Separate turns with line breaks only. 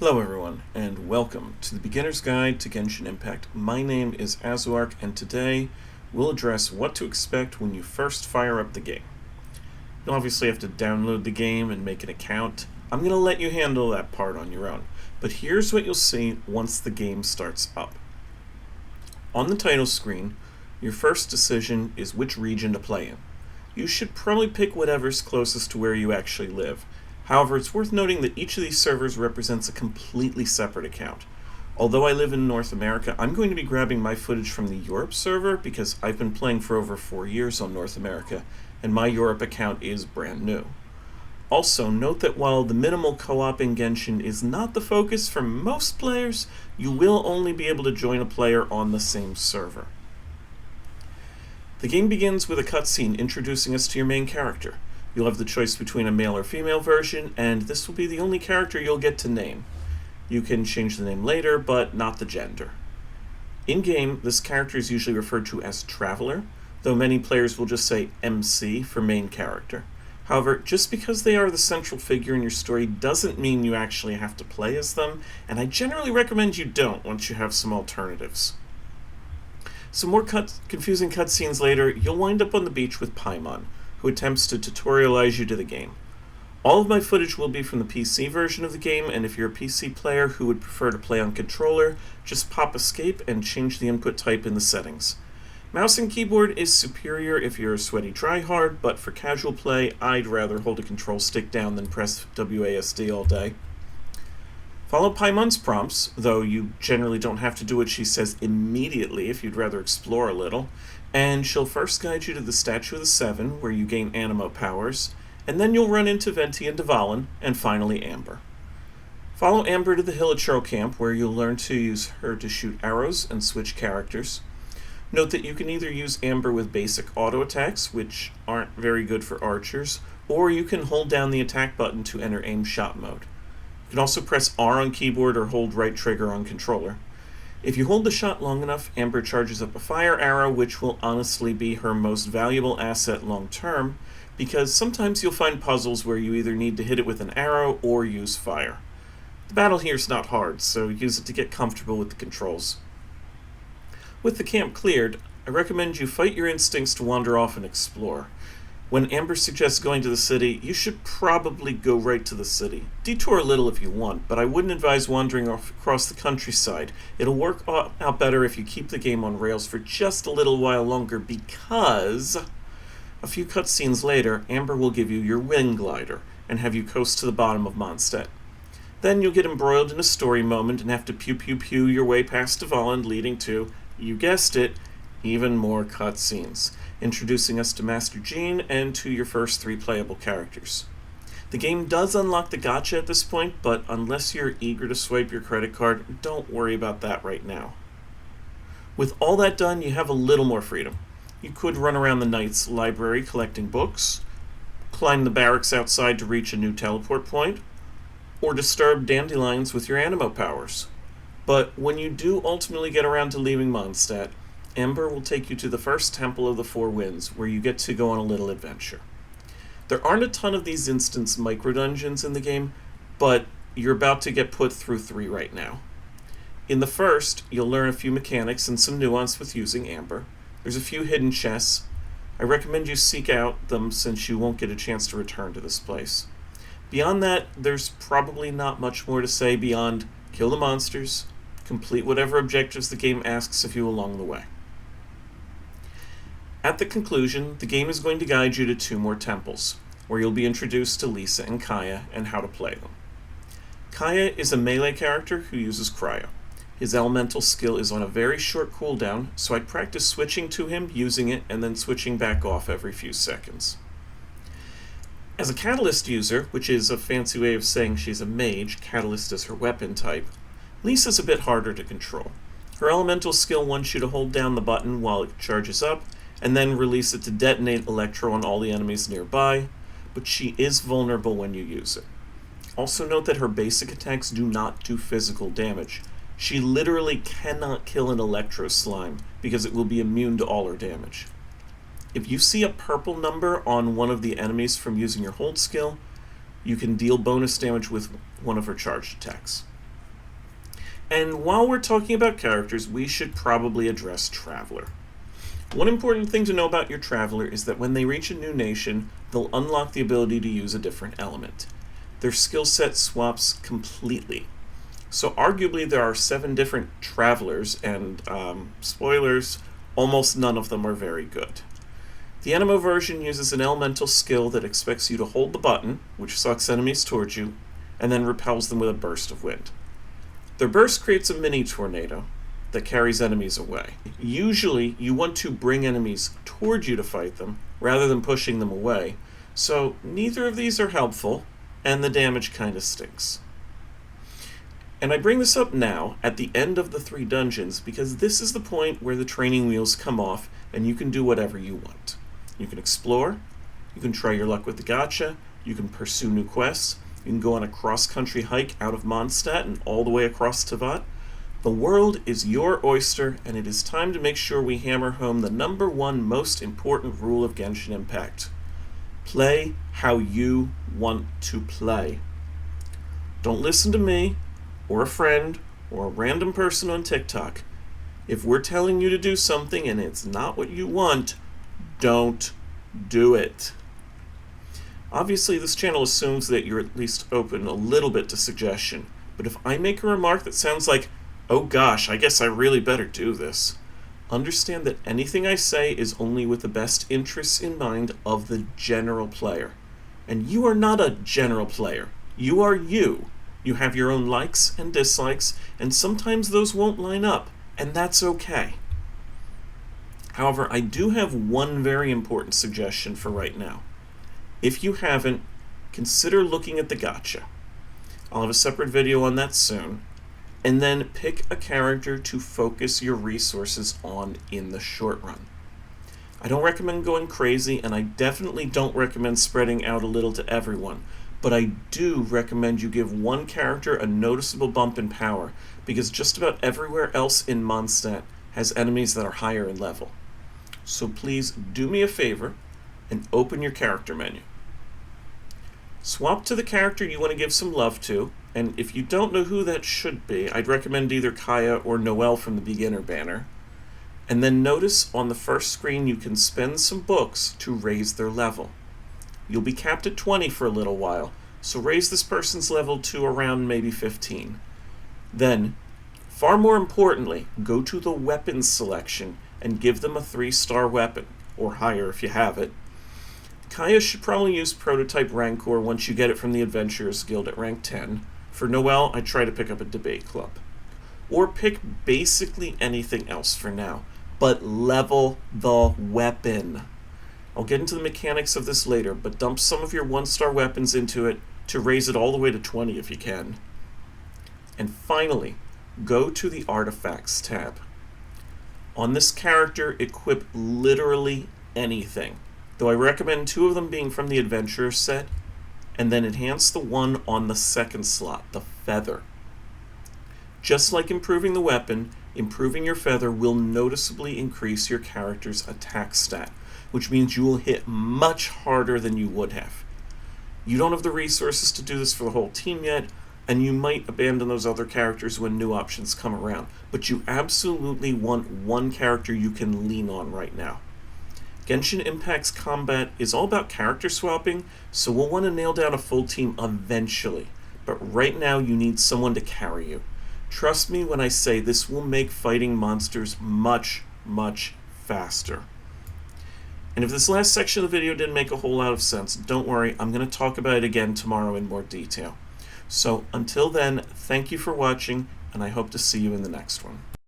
Hello everyone, and welcome to the Beginner's Guide to Genshin Impact. My name is Azuark, and today we'll address what to expect when you first fire up the game. You'll obviously have to download the game and make an account. I'm going to let you handle that part on your own, but here's what you'll see once the game starts up. On the title screen, your first decision is which region to play in. You should probably pick whatever's closest to where you actually live. However, it's worth noting that each of these servers represents a completely separate account. Although I live in North America, I'm going to be grabbing my footage from the Europe server because I've been playing for over 4 years on North America, and my Europe account is brand new. Also, note that while the minimal co-op in Genshin is not the focus for most players, you will only be able to join a player on the same server. The game begins with a cutscene introducing us to your main character. You'll have the choice between a male or female version, and this will be the only character you'll get to name. You can change the name later, but not the gender. In-game, this character is usually referred to as Traveler, though many players will just say MC for main character. However, just because they are the central figure in your story doesn't mean you actually have to play as them, and I generally recommend you don't once you have some alternatives. Some more confusing cutscenes later, you'll wind up on the beach with Paimon, who attempts to tutorialize you to the game. All of my footage will be from the PC version of the game, and if you're a PC player who would prefer to play on controller, just pop escape and change the input type in the settings. Mouse and keyboard is superior if you're a sweaty tryhard, but for casual play, I'd rather hold a control stick down than press WASD all day. Follow Paimon's prompts, though you generally don't have to do what she says immediately if you'd rather explore a little, and she'll first guide you to the Statue of the Seven, where you gain animo powers, and then you'll run into Venti and Dvalin, and finally Amber. Follow Amber to the Hilichurl camp, where you'll learn to use her to shoot arrows and switch characters. Note that you can either use Amber with basic auto attacks, which aren't very good for archers, or you can hold down the attack button to enter aim shot mode. You can also press R on keyboard or hold right trigger on controller. If you hold the shot long enough, Amber charges up a fire arrow, which will honestly be her most valuable asset long term, because sometimes you'll find puzzles where you either need to hit it with an arrow or use fire. The battle here is not hard, so use it to get comfortable with the controls. With the camp cleared, I recommend you fight your instincts to wander off and explore. When Amber suggests going to the city, you should probably go right to the city. Detour a little if you want, but I wouldn't advise wandering off across the countryside. It'll work out better if you keep the game on rails for just a little while longer, because a few cutscenes later, Amber will give you your wind glider and have you coast to the bottom of Mondstadt. Then you'll get embroiled in a story moment and have to pew your way past Dvalin, leading to, you guessed it, even more cutscenes, introducing us to Master Jean and to your first 3 playable characters. The game does unlock the gacha at this point, but unless you're eager to swipe your credit card, don't worry about that right now. With all that done, you have a little more freedom. You could run around the Knight's library collecting books, climb the barracks outside to reach a new teleport point, or disturb dandelions with your animo powers. But when you do ultimately get around to leaving Mondstadt, Amber will take you to the first Temple of the Four Winds, where you get to go on a little adventure. There aren't a ton of these instance micro-dungeons in the game, but you're about to get put through 3 right now. In the first, you'll learn a few mechanics and some nuance with using Amber. There's a few hidden chests. I recommend you seek out them since you won't get a chance to return to this place. Beyond that, there's probably not much more to say beyond kill the monsters, complete whatever objectives the game asks of you along the way. At the conclusion, the game is going to guide you to 2 more temples, where you'll be introduced to Lisa and Kaya and how to play them. Kaya is a melee character who uses cryo. His elemental skill is on a very short cooldown, so I'd practice switching to him, using it, and then switching back off every few seconds. As a Catalyst user, which is a fancy way of saying she's a mage, Catalyst is her weapon type, Lisa's a bit harder to control. Her elemental skill wants you to hold down the button while it charges up, and then release it to detonate Electro on all the enemies nearby, but she is vulnerable when you use it. Also note that her basic attacks do not do physical damage. She literally cannot kill an Electro slime, because it will be immune to all her damage. If you see a purple number on one of the enemies from using your hold skill, you can deal bonus damage with one of her charged attacks. And while we're talking about characters, we should probably address Traveler. One important thing to know about your Traveler is that when they reach a new nation, they'll unlock the ability to use a different element. Their skill set swaps completely. So arguably there are 7 different Travelers, and spoilers, almost none of them are very good. The Animo version uses an elemental skill that expects you to hold the button, which sucks enemies towards you, and then repels them with a burst of wind. Their burst creates a mini tornado that carries enemies away. Usually, you want to bring enemies towards you to fight them, rather than pushing them away, so neither of these are helpful, and the damage kinda stinks. And I bring this up now, at the end of the 3 dungeons, because this is the point where the training wheels come off, and you can do whatever you want. You can explore, you can try your luck with the gacha, you can pursue new quests, you can go on a cross-country hike out of Mondstadt and all the way across Teyvat. The world is your oyster, and it is time to make sure we hammer home the #1 most important rule of Genshin Impact. Play how you want to play. Don't listen to me, or a friend, or a random person on TikTok. If we're telling you to do something and it's not what you want, don't do it. Obviously, this channel assumes that you're at least open a little bit to suggestion, but if I make a remark that sounds like, oh gosh, I guess I really better do this, understand that anything I say is only with the best interests in mind of the general player. And you are not a general player. You are you. You have your own likes and dislikes, and sometimes those won't line up, and that's okay. However, I do have one very important suggestion for right now. If you haven't, consider looking at the gacha. I'll have a separate video on that soon. And then pick a character to focus your resources on in the short run. I don't recommend going crazy, and I definitely don't recommend spreading out a little to everyone, but I do recommend you give one character a noticeable bump in power, because just about everywhere else in Mondstadt has enemies that are higher in level. So please do me a favor and open your character menu. Swap to the character you want to give some love to, and if you don't know who that should be, I'd recommend either Kaya or Noelle from the beginner banner. And then notice on the first screen you can spend some books to raise their level. You'll be capped at 20 for a little while, so raise this person's level to around maybe 15. Then, far more importantly, go to the weapons selection and give them a 3-star weapon, or higher if you have it. Kaya should probably use Prototype Rancor once you get it from the Adventurers Guild at rank 10. For Noelle, I try to pick up a Debate Club. Or pick basically anything else for now, but level the weapon. I'll get into the mechanics of this later, but dump some of your 1-star weapons into it to raise it all the way to 20 if you can. And finally, go to the Artifacts tab. On this character, equip literally anything, though I recommend 2 of them being from the Adventurer set, and then enhance the one on the second slot, the Feather. Just like improving the weapon, improving your Feather will noticeably increase your character's attack stat, which means you will hit much harder than you would have. You don't have the resources to do this for the whole team yet, and you might abandon those other characters when new options come around, but you absolutely want one character you can lean on right now. Genshin Impact's combat is all about character swapping, so we'll want to nail down a full team eventually, but right now you need someone to carry you. Trust me when I say this will make fighting monsters much, much faster. And if this last section of the video didn't make a whole lot of sense, don't worry, I'm going to talk about it again tomorrow in more detail. So until then, thank you for watching, and I hope to see you in the next one.